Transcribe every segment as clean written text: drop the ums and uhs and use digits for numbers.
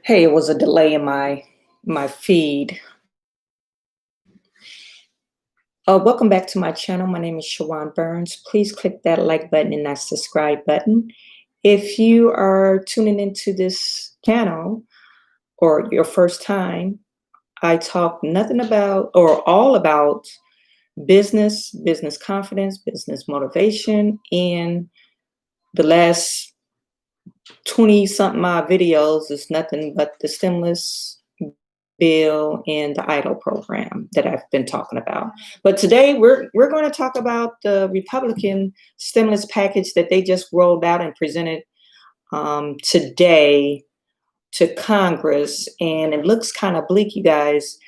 Hey, it was a delay in my feed. Welcome back to my channel. My name is Chawanne Burns. Please click that like button and that subscribe button. If you are tuning into this channel or your first time, I talk nothing about or all about business, business confidence, business motivation, and the last 20 something odd videos is nothing but the stimulus bill and the EIDL program that I've been talking about. But today we're going to talk about the Republican stimulus package that they just rolled out and presented today to Congress, and it looks kind of bleak, you guys.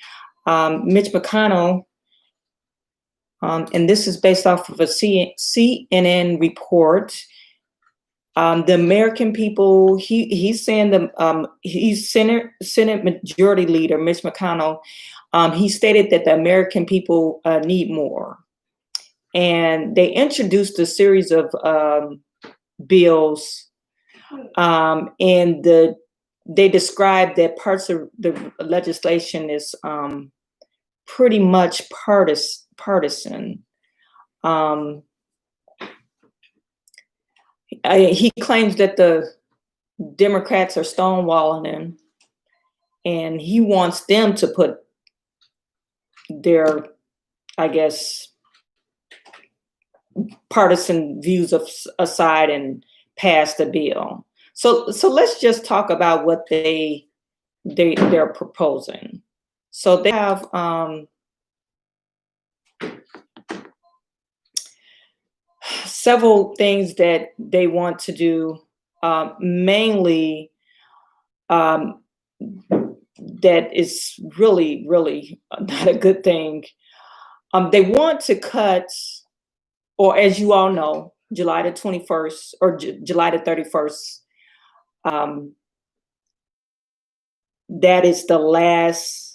Mitch McConnell, and this is based off of a CNN report. The American people, he's saying he's Senate Majority Leader Mitch McConnell. He stated that the American people need more, and they introduced a series of bills, and they described that parts of the legislation is pretty much partisan. He claims that the Democrats are stonewalling him, and he wants them to put their, I guess, partisan views aside and pass the bill. So let's just talk about what they're proposing. So they have several things that they want to do, mainly that is really, really not a good thing. They want to cut, or as you all know, July the 21st or July the 31st, that is the last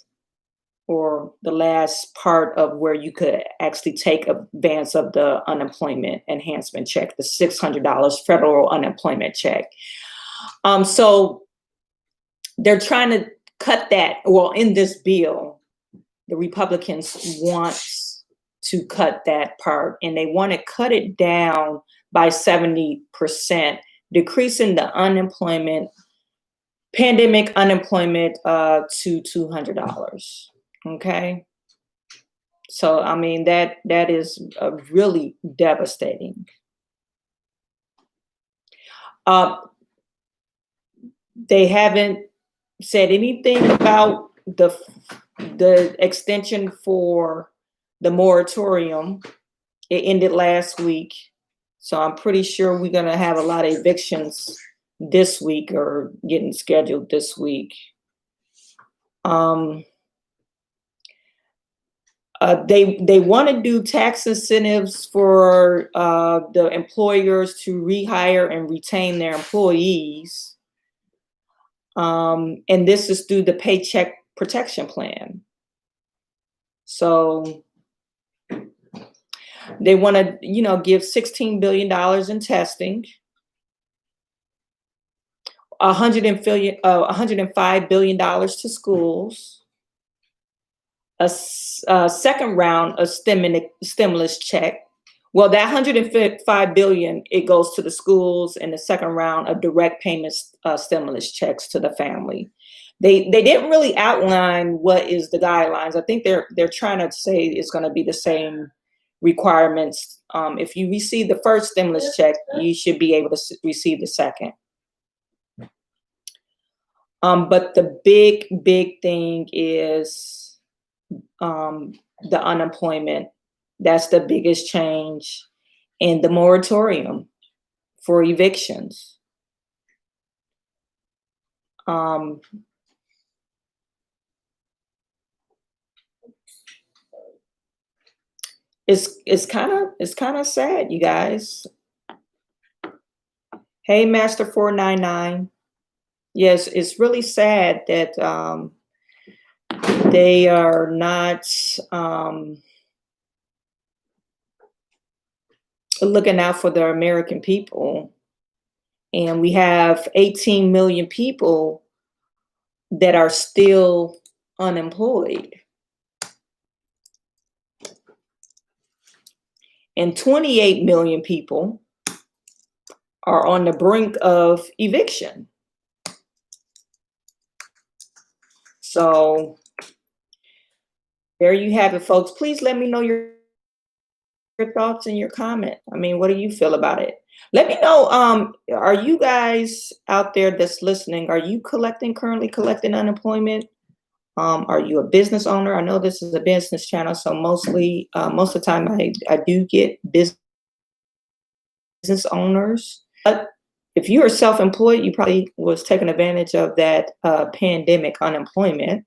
part of where you could actually take advance of the unemployment enhancement check, the $600 federal unemployment check. So they're trying to cut that. Well, in this bill, the Republicans want to cut that part, and they want to cut it down by 70%, decreasing the pandemic unemployment to $200. Okay. So, I mean, that is really devastating. They haven't said anything about the extension for the moratorium. It ended last week. So I'm pretty sure we're going to have a lot of evictions this week or getting scheduled this week. They want to do tax incentives for the employers to rehire and retain their employees. And this is through the Paycheck Protection Plan. So they want to, give $16 billion in testing, $105 billion to schools, a second round of stimulus check. Well, that $105 billion, it goes to the schools, and the second round of direct payments stimulus checks to the family. They didn't really outline what is the guidelines. I think they're trying to say it's going to be the same requirements. If you receive the first stimulus check, you should be able to receive the second. But the big thing is the unemployment. That's the biggest change, in the moratorium for evictions. It's kind of sad, you guys. Hey, Master 499. Yes, it's really sad that they are not looking out for the American people. And we have 18 million people that are still unemployed. And 28 million people are on the brink of eviction. So there you have it, folks. Please let me know your thoughts and your comment. I mean, what do you feel about it? Let me know, are you guys out there that's listening, are you currently collecting unemployment? Are you a business owner? I know this is a business channel, so most of the time I do get business owners. But if you are self-employed, you probably was taking advantage of that pandemic unemployment.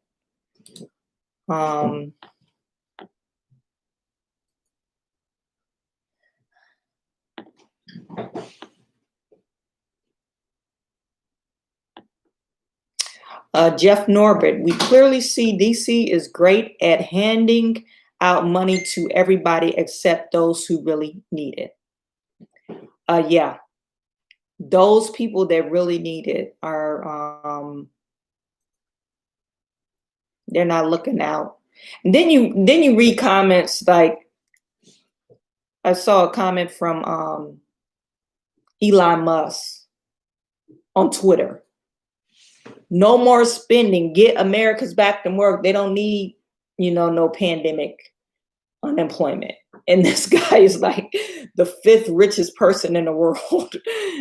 Jeff Norbert, we clearly see DC is great at handing out money to everybody except those who really need it. Yeah, those people that really need it are, they're not looking out. And then you read comments like, I saw a comment from Elon Musk on Twitter. No more spending, get Americans back to work. They don't need, no pandemic unemployment. And this guy is like the 5th richest person in the world.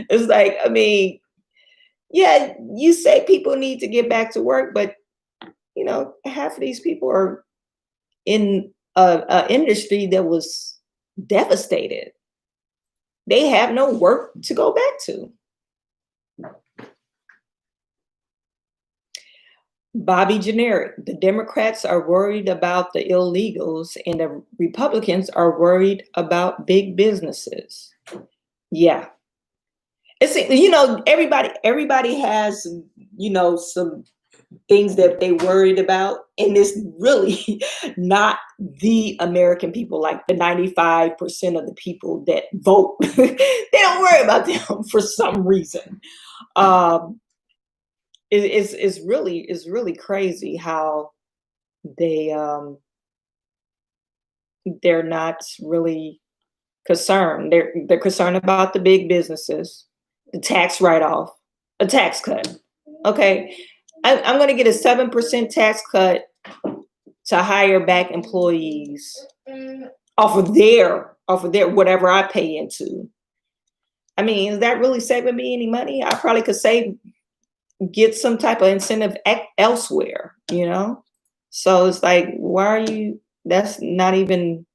It's like, I mean, yeah, you say people need to get back to work, but half of these people are in a industry that was devastated. They have no work to go back to. Bobby Generic, the Democrats are worried about the illegals and the Republicans are worried about big businesses. Yeah. It's, everybody has, some things that they worried about, and it's really not the American people, like the 95% of the people that vote. They don't worry about them for some reason. It's really crazy how they're not really concerned. They're concerned about the big businesses, the tax write-off, a tax cut. Okay, I'm going to get a 7% tax cut to hire back employees off of their whatever I pay into. I mean, is that really saving me any money? I probably could get some type of incentive elsewhere, So it's like, why are you? That's not even,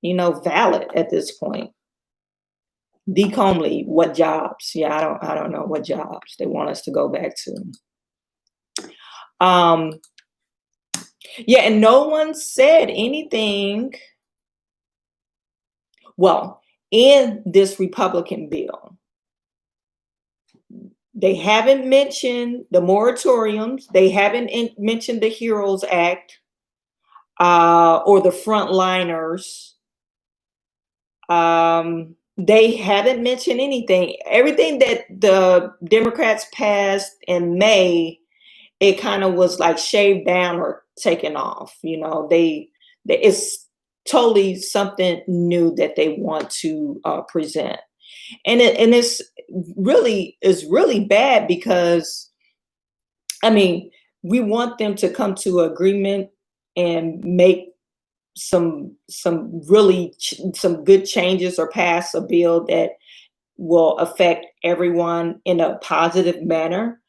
valid at this point. D. Comley, what jobs? Yeah, I don't know what jobs they want us to go back to. Yeah, and no one said anything. Well, in this Republican bill, they haven't mentioned the moratoriums. They haven't mentioned the HEROES Act or the frontliners. They haven't mentioned anything. Everything that the Democrats passed in May, it kind of was like shaved down or taken off. It's totally something new that they want to present. And it's really bad because, I mean, we want them to come to agreement and make some good changes or pass a bill that will affect everyone in a positive manner.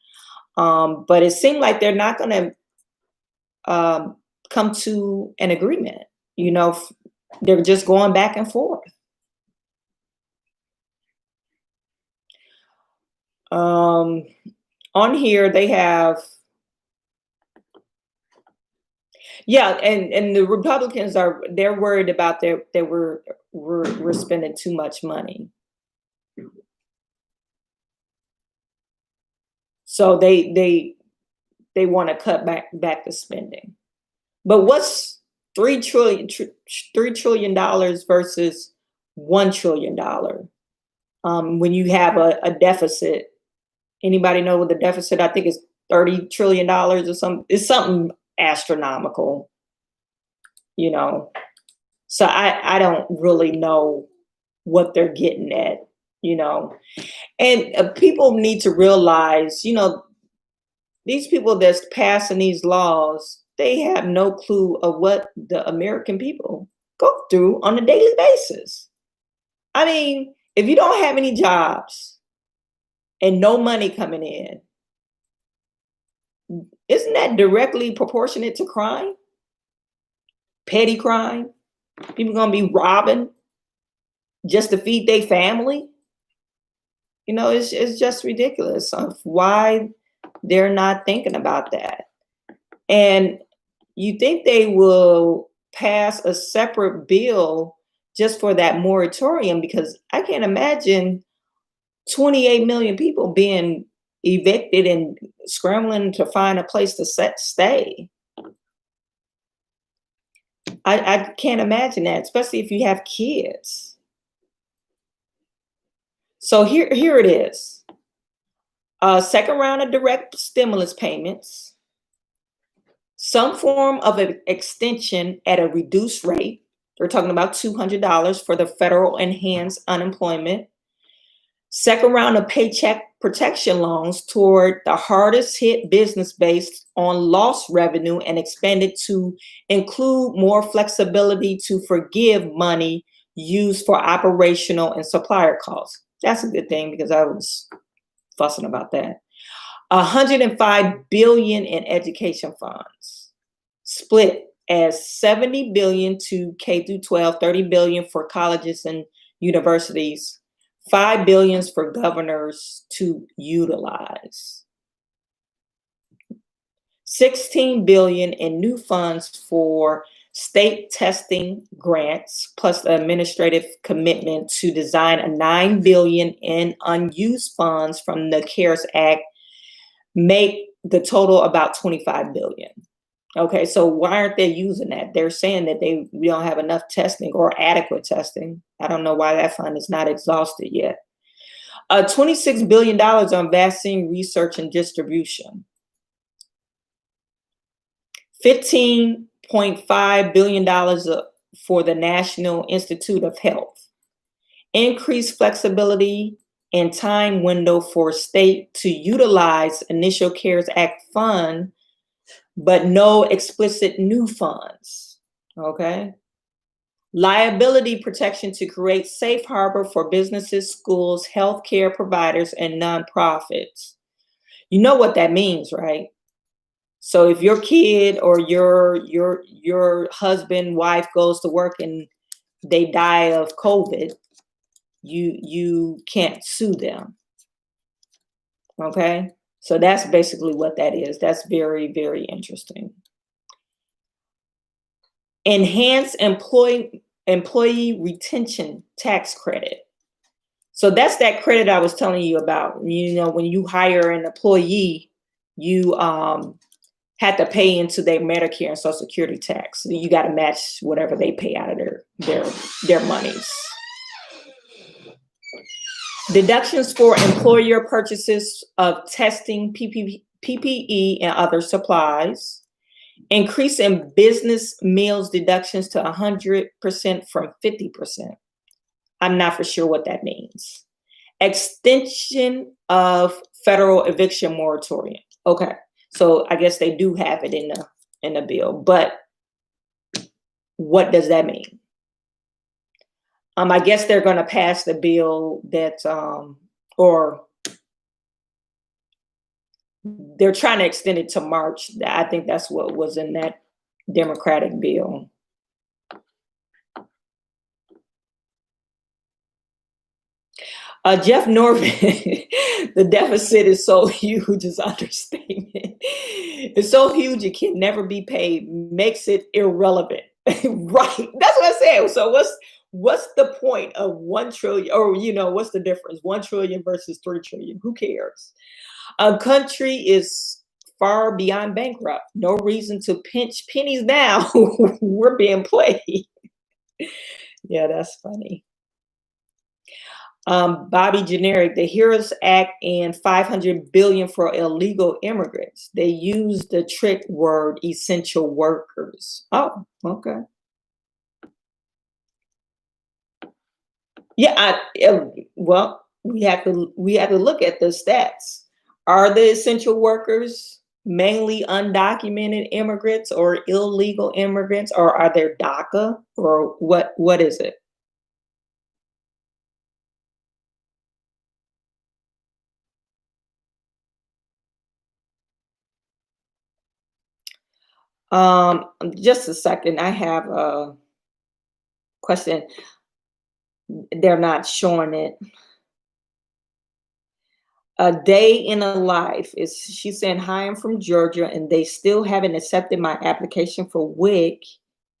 But it seemed like they're not going to come to an agreement. They're just going back and forth. On here they have, yeah, and the Republicans they're worried about we're spending too much money. So they want to cut back the spending. But what's $3 trillion versus $1 trillion when you have a deficit? Anybody know what the deficit? I think is $30 trillion or something. It's something astronomical, you know. So I don't really know what they're getting at, you know. And people need to realize, you know, these people that's passing these laws, they have no clue of what the American people go through on a daily basis. I mean, if you don't have any jobs and no money coming in, isn't that directly proportionate to crime? Petty crime? People gonna be robbing just to feed their family? You know, it's just ridiculous of why they're not thinking about that. And you think they will pass a separate bill just for that moratorium, because I can't imagine 28 million people being evicted and scrambling to find a place to stay. I can't imagine that, especially if you have kids. So here it is. Second round of direct stimulus payments, some form of an extension at a reduced rate. We're talking about $200 for the federal enhanced unemployment. Second round of paycheck protection loans toward the hardest hit business based on lost revenue and expanded to include more flexibility to forgive money used for operational and supplier costs. That's a good thing, because I was fussing about that. 105 billion in education funds, split as 70 billion to K through 12, 30 billion for colleges and universities, 5 billion for governors to utilize. 16 billion in new funds for state testing grants, plus the administrative commitment to design a 9 billion in unused funds from the CARES Act, make the total about 25 billion. Okay, so why aren't they using that? They're saying that we don't have enough testing or adequate testing. I don't know why that fund is not exhausted yet. $26 billion on vaccine research and distribution. $15.5 billion for the National Institute of Health. Increased flexibility and time window for state to utilize initial CARES Act fund, but no explicit new funds, okay? Liability protection to create safe harbor for businesses, schools, healthcare providers, and nonprofits. You know what that means, right? So if your kid or your husband, wife goes to work and they die of COVID, you can't sue them, okay? So that's basically what that is. That's very, very interesting. Enhance employee retention tax credit. So that's that credit I was telling you about. You know, when you hire an employee, you had to pay into their Medicare and Social Security tax. You got to match whatever they pay out of their monies. Deductions for employer purchases of testing, PPE, and other supplies. Increase in business meals deductions to 100% from 50%. I'm not for sure what that means. Extension of federal eviction moratorium. Okay, so I guess they do have it in the bill, but what does that mean? I guess they're going to pass the bill that, or they're trying to extend it to March. I think that's what was in that Democratic bill. Jeff Norman, the deficit is so huge, is understatement. It's so huge it can never be paid, makes it irrelevant. Right, that's what I said. So what's the point of 1 trillion, or what's the difference? 1 trillion versus 3 trillion. Who cares? A country is far beyond bankrupt. No reason to pinch pennies now. We're being played. Yeah, that's funny. Bobby Generic, the HEROES Act and 500 billion for illegal immigrants. They use the trick word essential workers. Oh, okay. Yeah, well, we have to look at the stats. Are the essential workers mainly undocumented immigrants or illegal immigrants, or are there DACA, or what is it? Just a second. I have a question. They're not showing it. A day in a life is she's saying, hi, I'm from Georgia, and they still haven't accepted my application for WIC,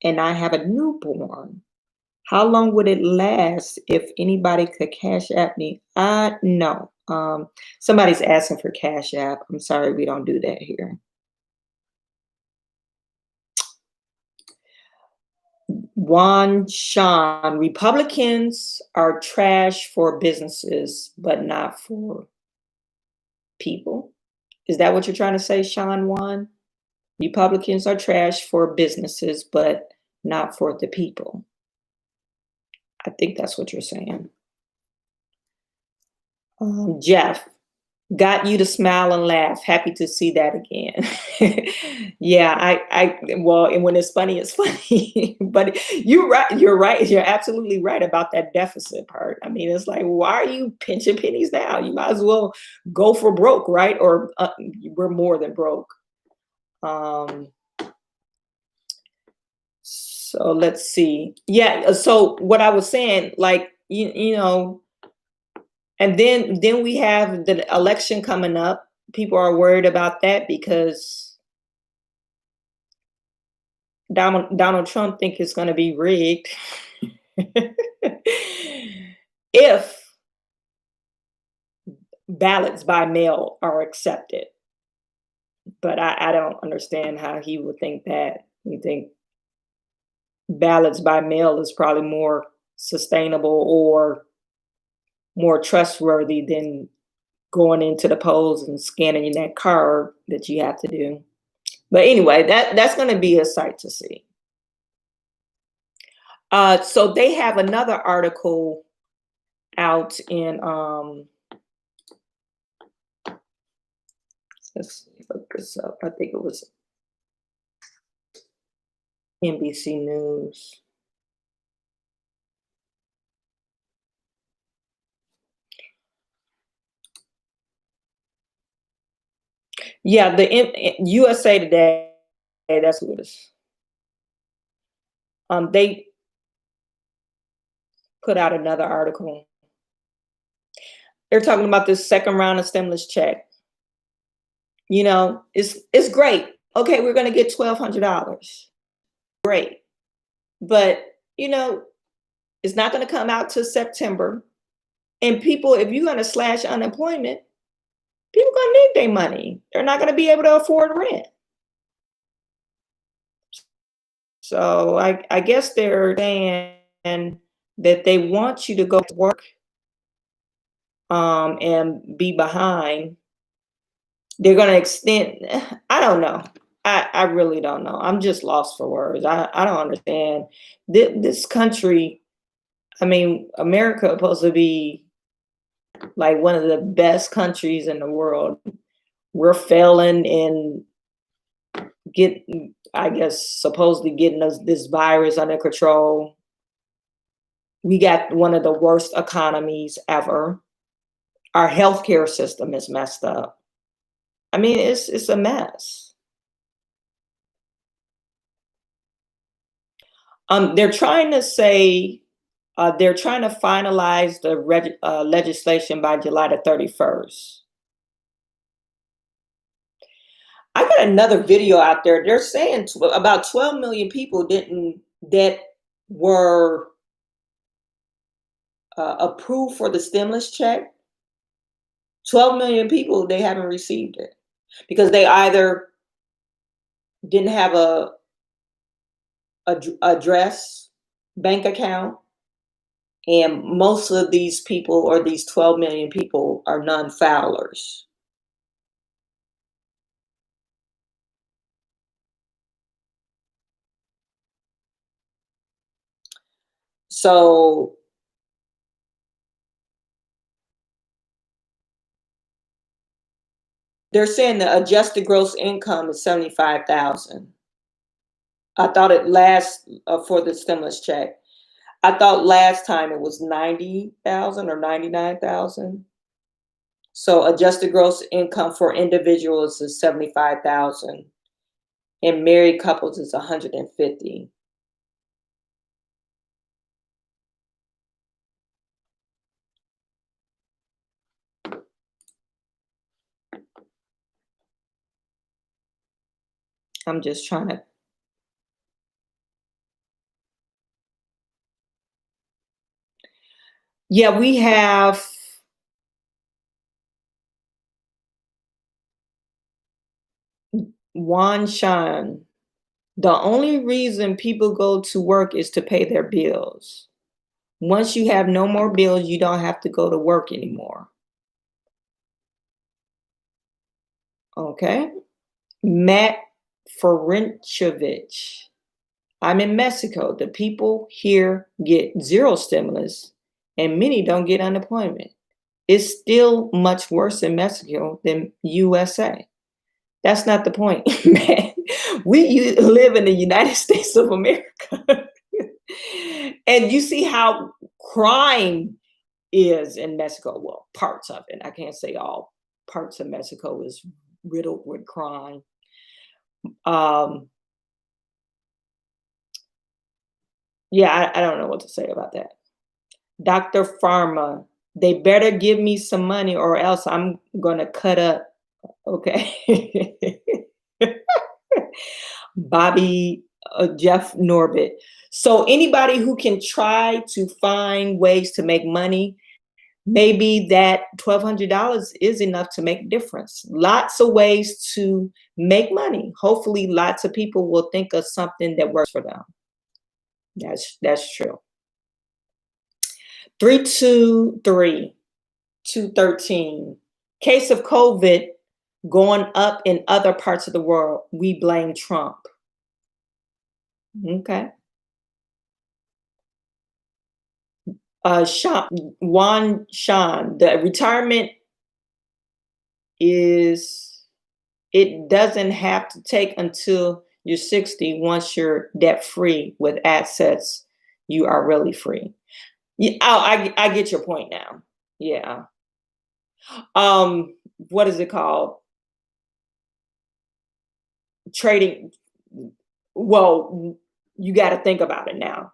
and I have a newborn. How long would it last if anybody could cash app me? No. Somebody's asking for cash app. I'm sorry, we don't do that here. Juan Sean, Republicans are trash for businesses, but not for people. Is that what you're trying to say, Sean Juan? Republicans are trash for businesses, but not for the people. I think that's what you're saying. Jeff, got you to smile and laugh. Happy to see that again. Yeah, well, and when it's funny. But you're right. You're right. You're absolutely right about that deficit part. I mean, it's like, why are you pinching pennies now? You might as well go for broke, right? Or we're more than broke. Um, so let's see. Yeah. So what I was saying, like, you know, and then we have the election coming up. People are worried about that because Donald Trump think it's going to be rigged. If ballots by mail are accepted. But I don't understand how he would think that. You think ballots by mail is probably more sustainable or more trustworthy than going into the polls and scanning that card that you have to do. But anyway, that's going to be a sight to see. So they have another article out in let's look this up. I think it was NBC News. Yeah, the USA Today. That's what it is. They put out another article. They're talking about this second round of stimulus check. You know, it's great. Okay, we're going to get $1,200. Great, but you know, it's not going to come out till September. And people, if you're going to slash unemployment, people going to need their money. They're not going to be able to afford rent. So I guess they're saying that they want you to go to work and be behind. They're going to extend. I don't know. I really don't know. I'm just lost for words. I don't understand. This country, I mean, America is supposed to be like one of the best countries in the world. We're failing in I guess, supposedly getting this virus under control. We got one of the worst economies ever. Our healthcare system is messed up. I mean, it's a mess. They're trying to say they're trying to finalize the legislation by July the 31st. I got another video out there. They're saying about 12 million people that were approved for the stimulus check. 12 million people, they haven't received it because they either didn't have a address, bank account, And most of these people, or these 12 million people, are non-filers. So they're saying the adjusted gross income is 75,000. I thought it last for the stimulus check. I thought last time it was 90,000 or 99,000. So adjusted gross income for individuals is 75,000, and married couples is 150. I'm just trying to. Yeah, we have. Wan Shan. The only reason people go to work is to pay their bills. Once you have no more bills, you don't have to go to work anymore. Okay. Matt Ferenchovich. I'm in Mexico. The people here get zero stimulus and many don't get unemployment. It's still much worse in Mexico than USA. That's not the point, man. We live in the United States of America. And you see how crime is in Mexico. Well, parts of it. I can't say all parts of Mexico is riddled with crime. Yeah, I don't know what to say about that. Dr. Pharma, they better give me some money or else I'm going to cut up. Okay. Bobby, Jeff Norbit. So anybody who can try to find ways to make money, maybe that $1,200 is enough to make a difference. Lots of ways to make money. Hopefully lots of people will think of something that works for them. That's true. 323 213. Case of COVID going up in other parts of the world. We blame Trump. Okay. Wan Shan, the retirement is, it doesn't have to take until you're 60. Once you're debt free with assets, you are really free. Yeah, oh, I get your point now. Yeah. What is it called? Trading. Well, you got to think about it now.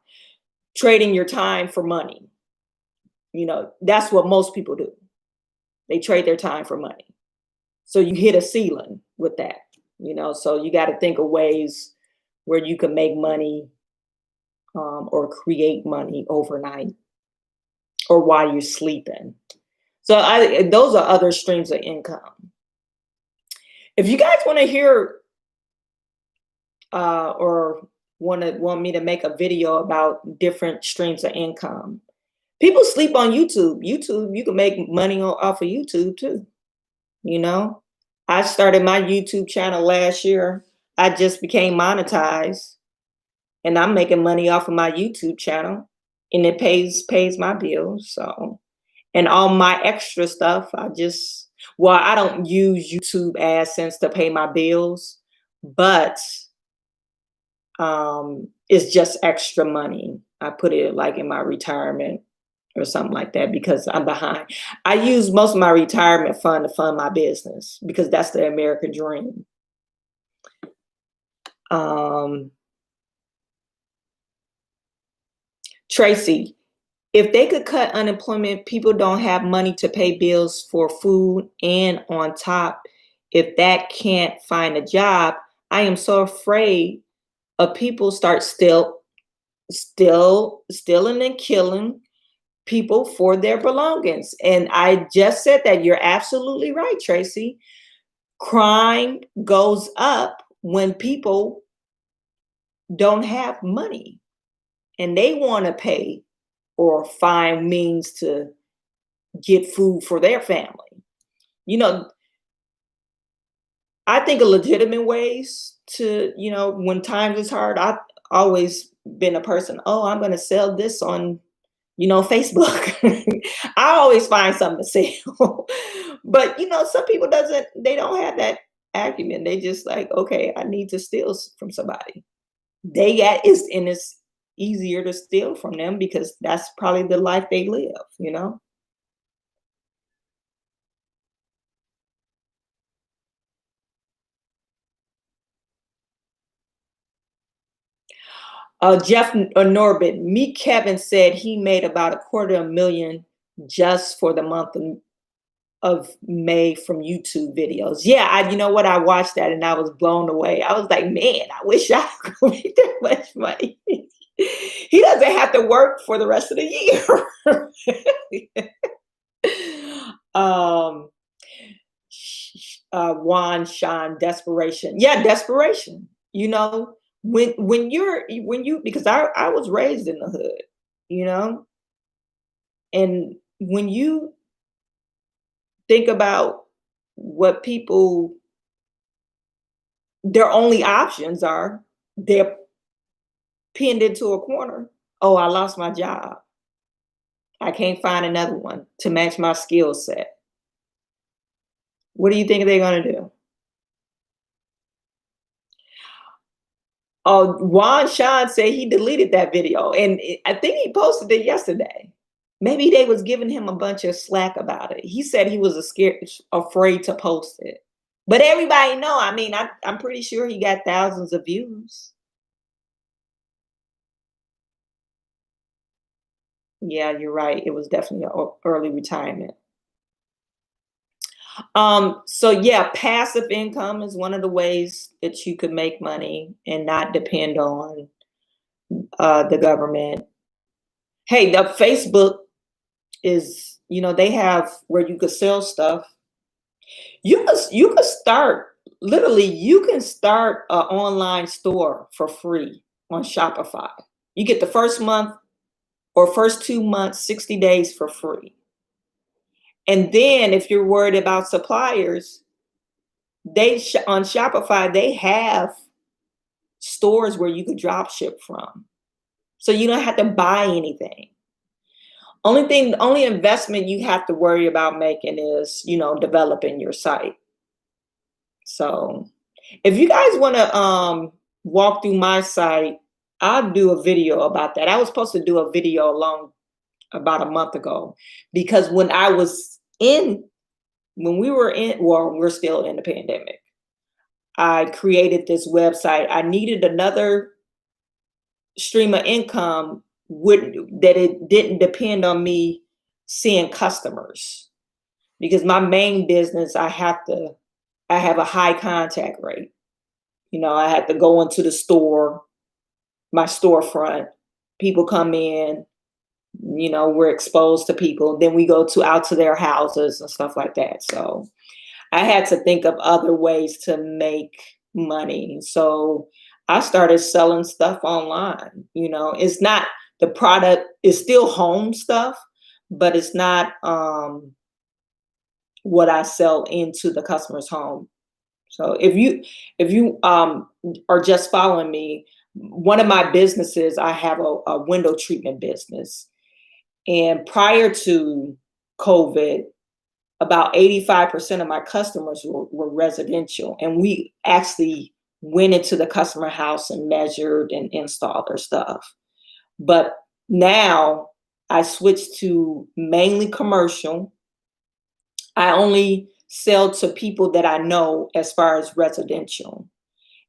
Trading your time for money. That's what most people do. They trade their time for money. So you hit a ceiling with that, so you got to think of ways where you can make money or create money overnight or while you're sleeping. So those are other streams of income. If you guys want to hear or want me to make a video about different streams of income, people sleep on YouTube. You can make money off of YouTube too. I started my YouTube channel last year. I just became monetized and I'm making money off of my YouTube channel and it pays my bills. So, and all my extra stuff, I don't use YouTube AdSense to pay my bills, but it's just extra money. I put it like in my retirement or something like that because I'm behind. I use most of my retirement fund to fund my business because that's the American dream. Tracy, if they could cut unemployment, people don't have money to pay bills for food, and on top, if that can't find a job, I am so afraid of people start stealing and killing people for their belongings. And I just said that. You're absolutely right, Tracy. Crime goes up when people don't have money and they want to pay or find means to get food for their family. You know, I think of legitimate ways to, when times is hard. I've always been a person, oh, I'm going to sell this on, Facebook. I always find something to sell. But, some people they don't have that acumen. They just like, okay, I need to steal from somebody. It's easier to steal from them because that's probably the life they live. Jeff Norbit, Meet Kevin said he made about $250,000 just for the month of May from YouTube videos. Yeah, you know what? I watched that and I was blown away. I was like, man, I wish I could make that much money. He doesn't have to work for the rest of the year. um, Juan Sean, desperation. Yeah, desperation. When you because I was raised in the hood, you know, and when you think about what people their only options are, they're pinned into a corner. Oh, I lost my job. I can't find another one to match my skill set. What do you think they're going to do? Oh, Juan Sean said he deleted that video, and I think he posted it yesterday. Maybe they was giving him a bunch of slack about it. He said he was afraid to post it. But everybody know. I mean, I'm pretty sure he got thousands of views. Yeah, you're right. It was definitely an early retirement. So yeah, passive income is one of the ways that you could make money and not depend on the government. Hey, the Facebook is, they have where you could sell stuff. You could start literally. You can start an online store for free on Shopify. You get the first month or first 2 months, 60 days for free. And then if you're worried about suppliers, on Shopify, they have stores where you could drop ship from. So you don't have to buy anything. Only investment you have to worry about making is, developing your site. So if you guys want to walk through my site, I'll do a video about that. I was supposed to do a video about a month ago, because when we were in, well, we're still in the pandemic, I created this website. I needed another stream of income that it didn't depend on me seeing customers, because my main business, I have a high contact rate. I had to go into the store, my storefront. People come in, we're exposed to people. Then we go out to their houses and stuff like that. So I had to think of other ways to make money. So I started selling stuff online. It's not, the product is still home stuff, but it's not what I sell into the customer's home. So if you are just following me, one of my businesses, I have a window treatment business. And prior to COVID, about 85% of my customers were residential. And we actually went into the customer house and measured and installed their stuff. But now I switched to mainly commercial. I only sell to people that I know as far as residential.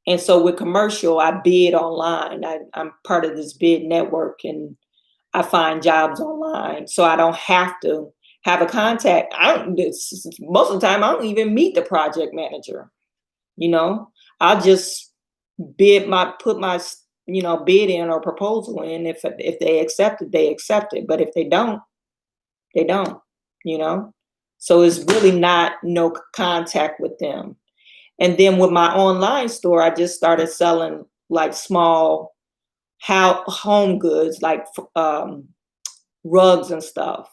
And so with commercial, I bid online. I'm part of this bid network, and I find jobs online. So I don't have to have a contact. Most of the time, I don't even meet the project manager. I'll just put my bid in or proposal in. If they accept it, they accept it. But if they don't, they don't. So it's really no contact with them. And then with my online store, I just started selling like small home goods, like rugs and stuff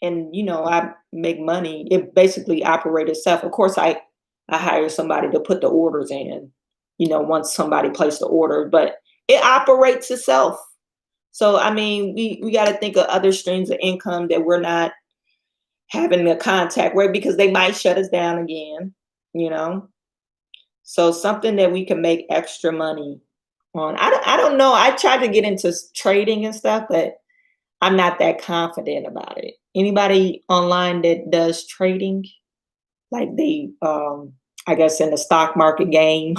and I make money. It basically operates itself. Of course, I hire somebody to put the orders in, once somebody placed the order, but it operates itself. So, I mean, we got to think of other streams of income that we're not having a contact with, because they might shut us down again, So something that we can make extra money on. I don't know. I tried to get into trading and stuff, but I'm not that confident about it. Anybody online that does trading, like they, I guess in the stock market game,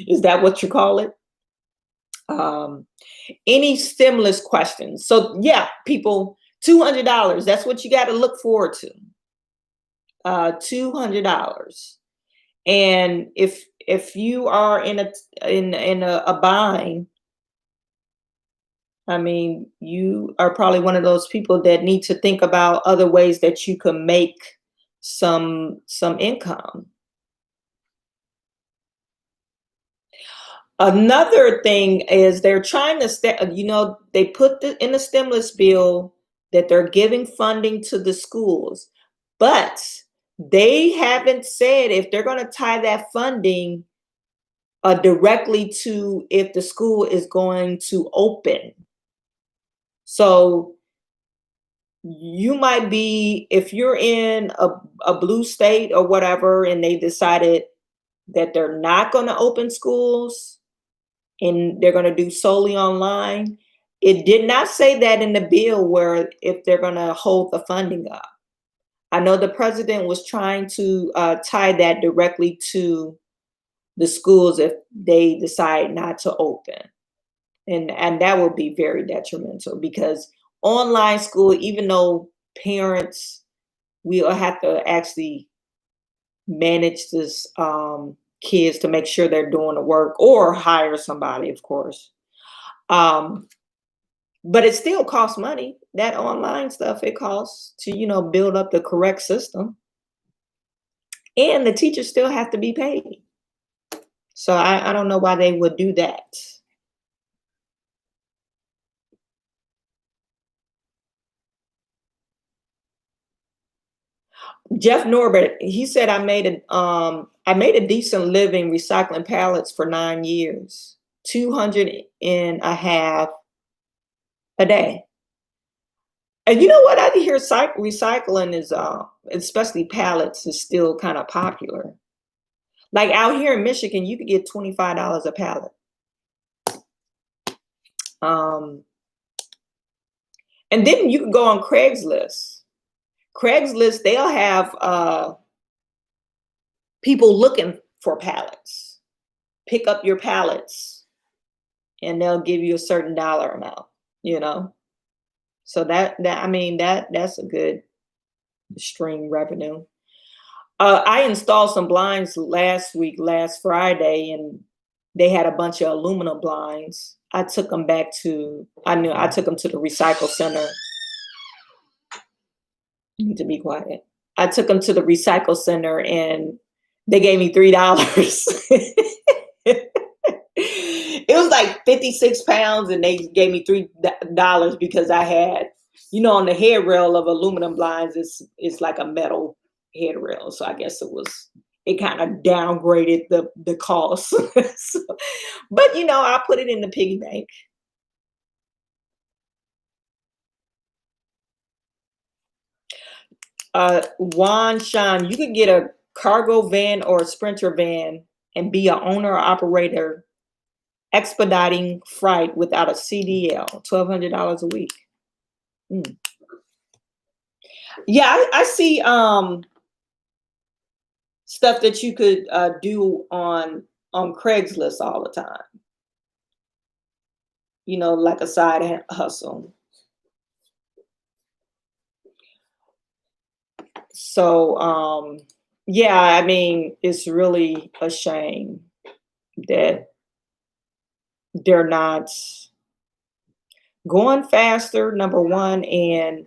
is that what you call it? Any stimulus questions? So yeah, people, $200. That's what you got to look forward to. $200. And if you are in a bind, I mean, you are probably one of those people that need to think about other ways that you can make some income. Another thing is they're trying to they put in the stimulus bill that they're giving funding to the schools, but they haven't said if they're going to tie that funding directly to if the school is going to open. So you might be, if you're in a blue state or whatever, and they decided that they're not going to open schools and they're going to do solely online. It did not say that in the bill where if they're going to hold the funding up. I know the president was trying to tie that directly to the schools if they decide not to open. And that will be very detrimental, because online school, even though parents will have to actually manage this kids to make sure they're doing the work, or hire somebody, of course. But it still costs money. That online stuff, it costs to, build up the correct system. And the teachers still have to be paid. So I don't know why they would do that. Jeff Norbert, he said, I made a decent living recycling pallets for 9 years, 200 and a half a day. And you know what? I hear recycling is, especially pallets, is still kind of popular. Like out here in Michigan, you could get $25 a pallet. And then you can go on Craigslist. Craigslist, they'll have people looking for pallets. Pick up your pallets, and they'll give you a certain dollar amount. So that's a good stream revenue. I installed some blinds last Friday, and they had a bunch of aluminum blinds. I took them to the recycle center. You need to be quiet. I took them to the recycle center, and they gave me $3. It was like 56 pounds, and they gave me $3 because I had, on the head rail of aluminum blinds, it's like a metal head rail. So I guess it kind of downgraded the cost. But I put it in the piggy bank. Juan Shan, you could get a cargo van or a Sprinter van and be an owner or operator expediting freight without a CDL, $1,200 a week. Yeah, I see stuff that you could do on Craigslist all the time. Like a side hustle. So yeah, I mean, it's really a shame that they're not going faster, number one, and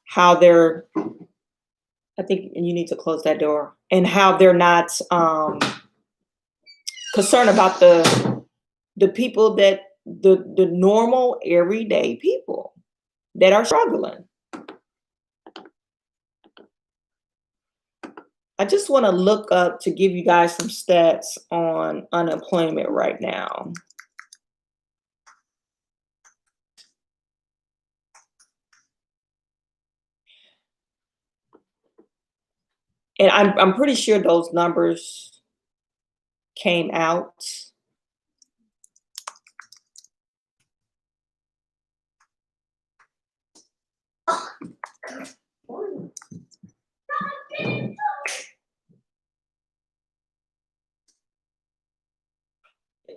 how they're, I think you need to close that door, and how they're not concerned about the people that the normal everyday people that are struggling. I just want to look up to give you guys some stats on unemployment right now. And I'm pretty sure those numbers came out.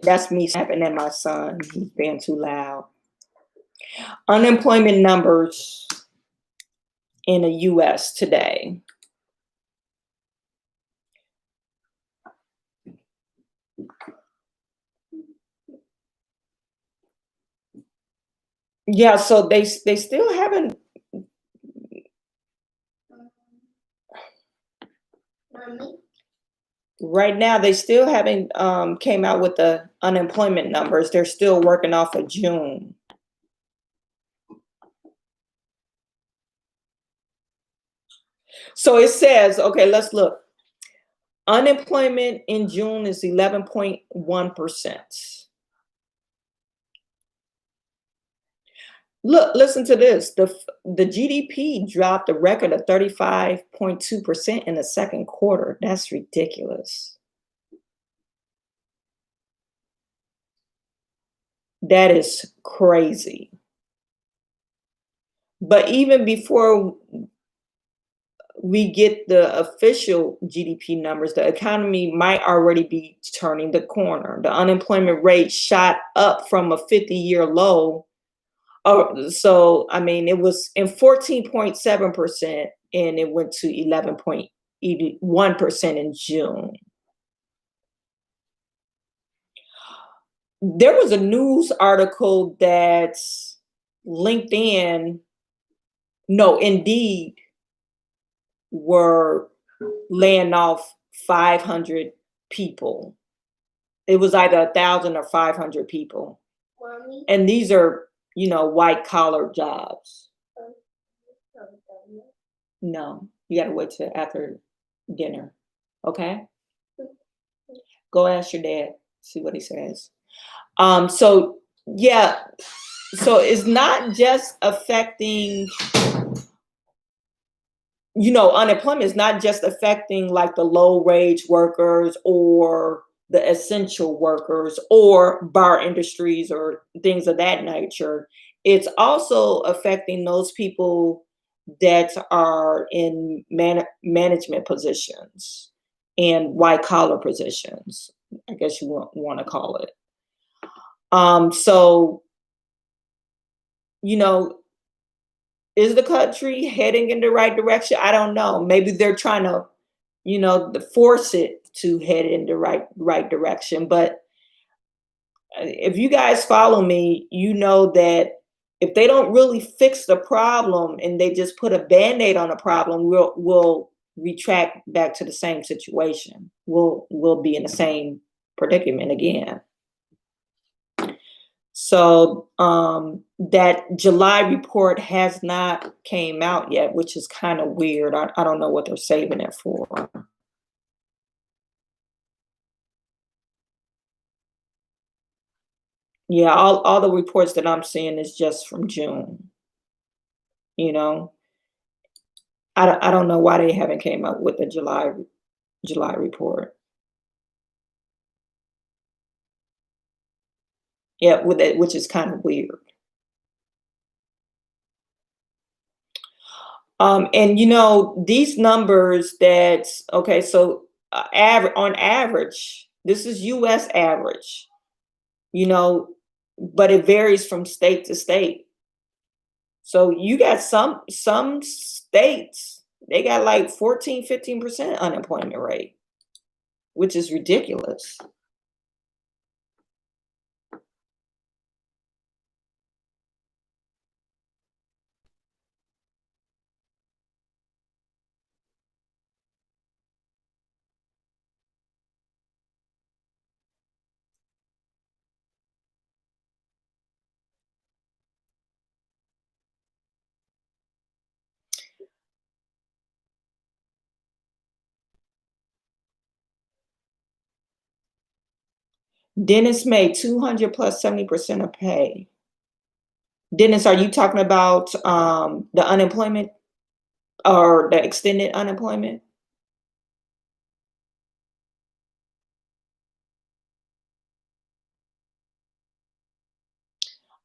That's me snapping at my son. He's being too loud. Unemployment numbers in the US today. Yeah, so they still haven't. Right now, they still haven't came out with the unemployment numbers. They're still working off of June. So it says, okay, let's look. Unemployment in June is 11.1%. Look, listen to this. The GDP dropped a record of 35.2% in the second quarter. That's ridiculous. That is crazy. But even before we get the official GDP numbers, the economy might already be turning the corner. The unemployment rate shot up from a 50-year low. Oh, so I mean, it was in 14.7%, and it went to 11.1% in June. There was a news article that LinkedIn, no, Indeed, were laying off 500 people. It was either 1,000 or 500 people. Mommy? And these are, white collar jobs. No, you gotta wait till after dinner. Okay? Go ask your dad, see what he says. So yeah, so it's not just affecting, unemployment is not just affecting like the low wage workers or the essential workers or bar industries or things of that nature. It's also affecting those people that are in management positions and white collar positions, I guess you want to call it. So, is the country heading in the right direction? I don't know. Maybe they're trying to, force it to head in the right direction. But if you guys follow me, you know that if they don't really fix the problem and they just put a Band-Aid on the problem, we'll retract back to the same situation. We'll be in the same predicament again. So that July report has not came out yet, which is kind of weird. I don't know what they're saving it for. Yeah, all the reports that I'm seeing is just from June. I don't know why they haven't came up with the July report. Yeah, with it, which is kind of weird. And these numbers okay, so on average, this is US average, but it varies from state to state. So you got some states, they got like 14, 15% unemployment rate, which is ridiculous. Dennis made 200 plus 70% of pay. Dennis, are you talking about the unemployment or the extended unemployment?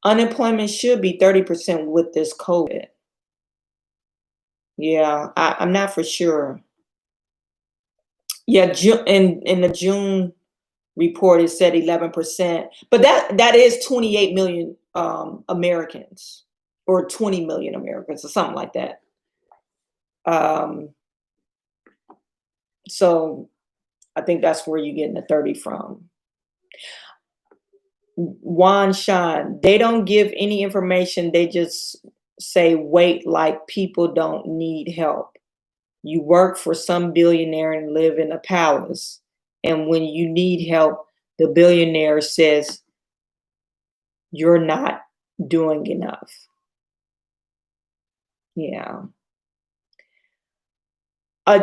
Unemployment should be 30% with this COVID. Yeah, I'm not for sure. Yeah, in the June report, it said 11%, but that is 28 million Americans, or 20 million Americans, or something like that. Um, so I think that's where you're getting the 30 from. Juan Shan, they don't give any information. They just say wait, like people don't need help. You work for some billionaire and live in a palace. And when you need help, the billionaire says you're not doing enough. Yeah.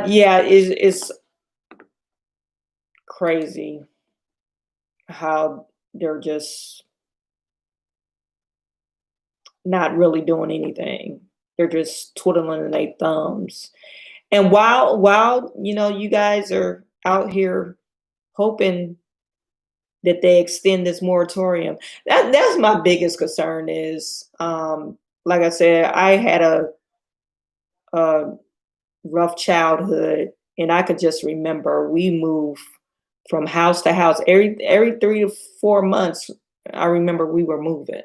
Yeah, it's crazy how they're just not really doing anything. They're just twiddling their thumbs. And while you guys are out here hoping that they extend this moratorium, that's my biggest concern is, like I said, I had a rough childhood, and I could just remember we moved from house to house every 3 to 4 months. I remember we were moving,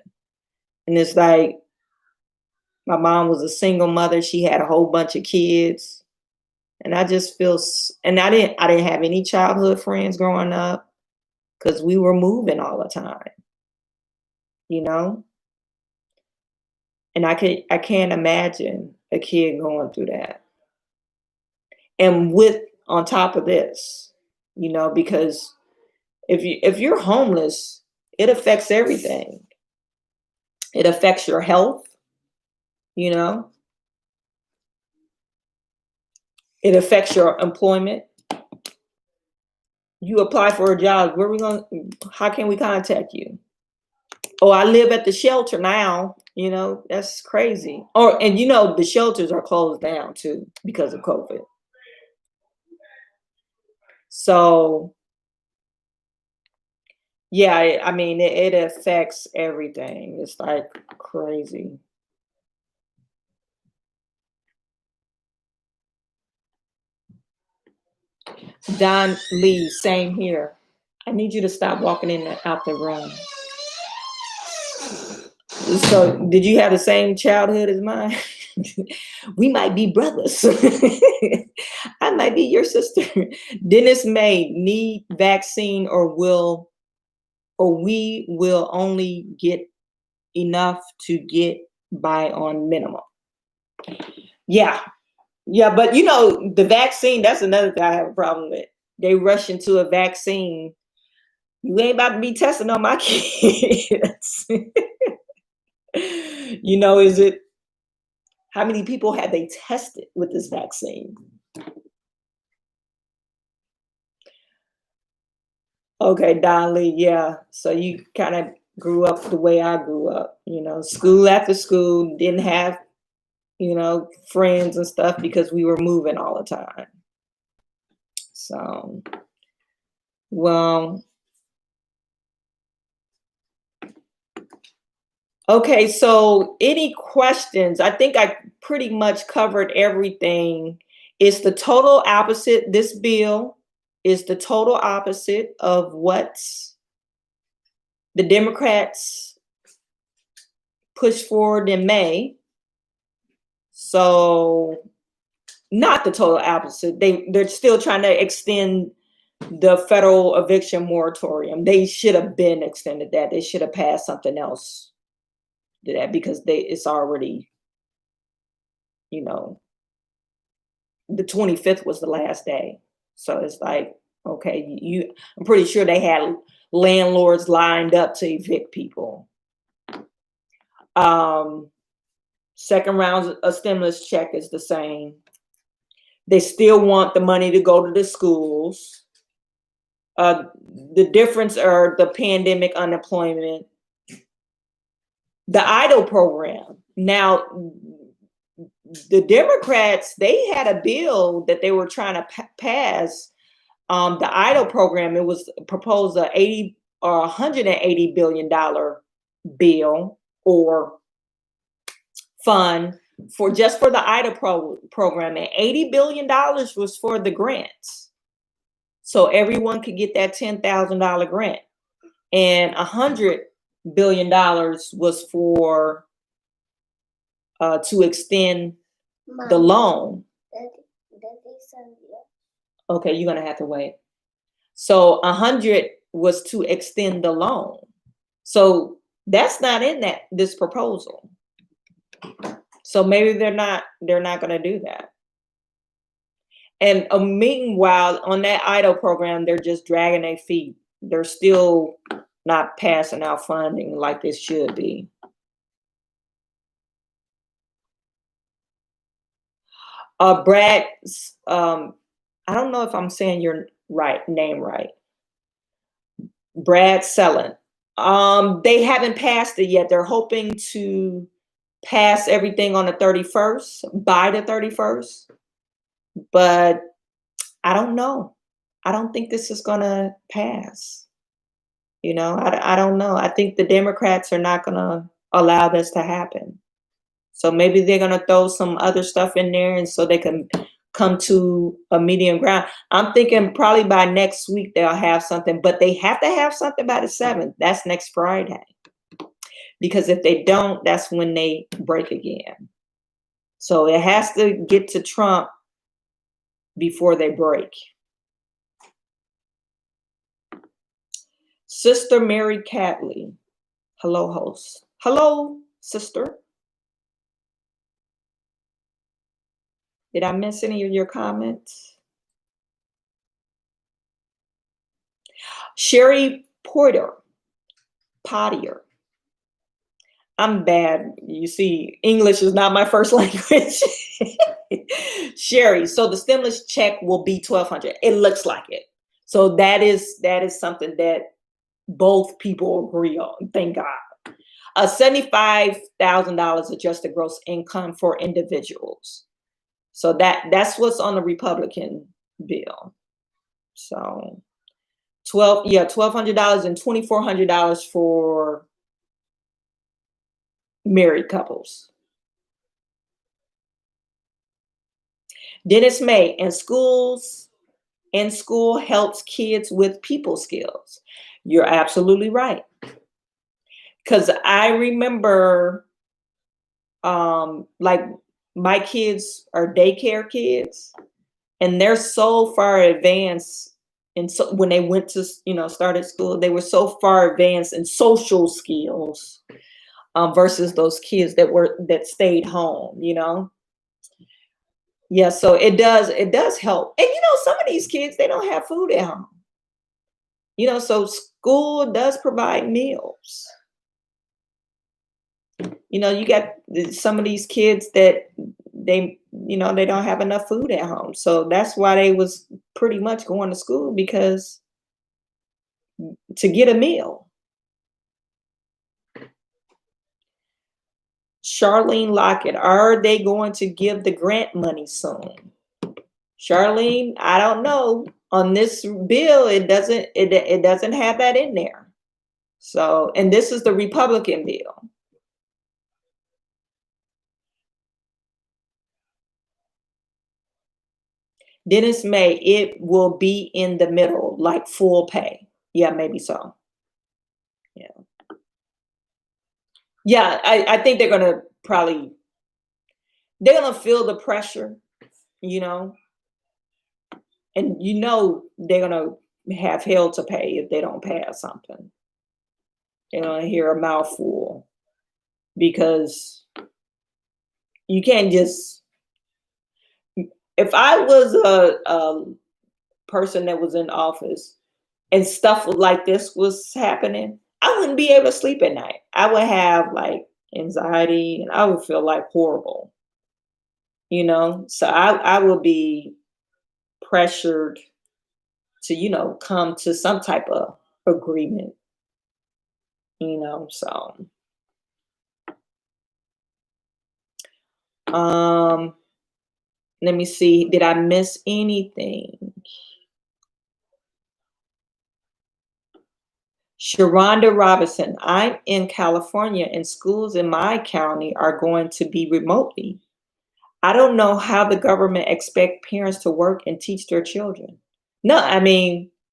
and it's like my mom was a single mother. She had a whole bunch of kids, and I just feel, and I didn't have any childhood friends growing up because we were moving all the time, you know. And I can't imagine a kid going through that, and with on top of this, because if you're homeless, it affects everything. It affects your health, you know. It affects your employment. You apply for a job, how can we contact you? Oh, I live at the shelter now. That's crazy. And the shelters are closed down too because of COVID. So yeah, I mean, it affects everything. It's like crazy. Don Lee, same here. I need you to stop walking in and out the room. So, did you have the same childhood as mine? We might be brothers. I might be your sister. Dennis may need vaccine, or we will only get enough to get by on minimum. Yeah. Yeah, but the vaccine, that's another thing I have a problem with. They rush into a vaccine. You ain't about to be testing on my kids. Is it, how many people have they tested with this vaccine? Okay, Dolly, yeah. So you kind of grew up the way I grew up, school after school, didn't have, friends and stuff because we were moving all the time. So, well, okay, so any questions? I think I pretty much covered everything. It's the total opposite. This bill is the total opposite of what the Democrats pushed forward in May. So, not the total opposite. They're still trying to extend the federal eviction moratorium. They should have been extended that. They should have passed something else to that because it's already, the 25th was the last day. So it's like, okay, I'm pretty sure they had landlords lined up to evict people. Second round of stimulus check is the same. They still want the money to go to the schools. Uh, the difference are the pandemic unemployment, the EIDL program. Now, the Democrats, they had a bill that they were trying to pass. The EIDL program, it was proposed a 80 or $180 billion bill or fund for just for the EIDL program, and $80 billion was for the grants. So everyone could get that $10,000 grant, and $100 billion was for to extend the loan. Okay, you're gonna have to wait. So 100 was to extend the loan. So that's not in this proposal. So maybe they're not gonna do that. And meanwhile, on that EIDL program, they're just dragging their feet. They're still not passing out funding like it should be. Brad, I don't know if I'm saying your name right. Brad Sellon. They haven't passed it yet. They're hoping to pass everything on the 31st, by the 31st. But I don't know. I don't think this is gonna pass. You know, I don't know. I think the Democrats are not gonna allow this to happen. So maybe they're gonna throw some other stuff in there, and so they can come to a medium ground. I'm thinking probably by next week they'll have something, but they have to have something by the 7th. That's next Friday. Because if they don't, that's when they break again. So it has to get to Trump before they break. Sister Mary Catley. Hello, host. Hello, sister. Did I miss any of your comments? Sherry Pottier. I'm bad. You see, English is not my first language. Sherry, so the stimulus check will be $1,200. It looks like it. So that is something that both people agree on. Thank God. $75,000 adjusted gross income for individuals. So that's what's on the Republican bill. So $1,200 and $2,400 for married couples. Dennis May, in school helps kids with people skills. You're absolutely right. Because I remember, like my kids are daycare kids, and they're so far advanced. And so when they went to, started school, they were so far advanced in social skills versus those kids that stayed home, Yeah, so it does help. And some of these kids, they don't have food at home. So school does provide meals. You got some of these kids that they don't have enough food at home. So that's why they was pretty much going to school, because to get a meal. Charlene Lockett, are they going to give the grant money soon? Charlene, I don't know. On this bill, it doesn't have that in there. So, and this is the Republican bill. Dennis May, it will be in the middle, like full pay. Yeah, maybe so. Yeah. Yeah, I think they're gonna feel the pressure, and they're gonna have hell to pay if they don't pass something. They're gonna hear a mouthful, because you can't just. If I was a person that was in office and stuff like this was happening, I wouldn't be able to sleep at night. I would have like anxiety, and I would feel like horrible. So I would be pressured to, come to some type of agreement, so um let me see, did I miss anything? Sharonda Robinson, I'm in California and schools in my county are going to be remotely. I don't know how the government expect parents to work and teach their children. No, I mean,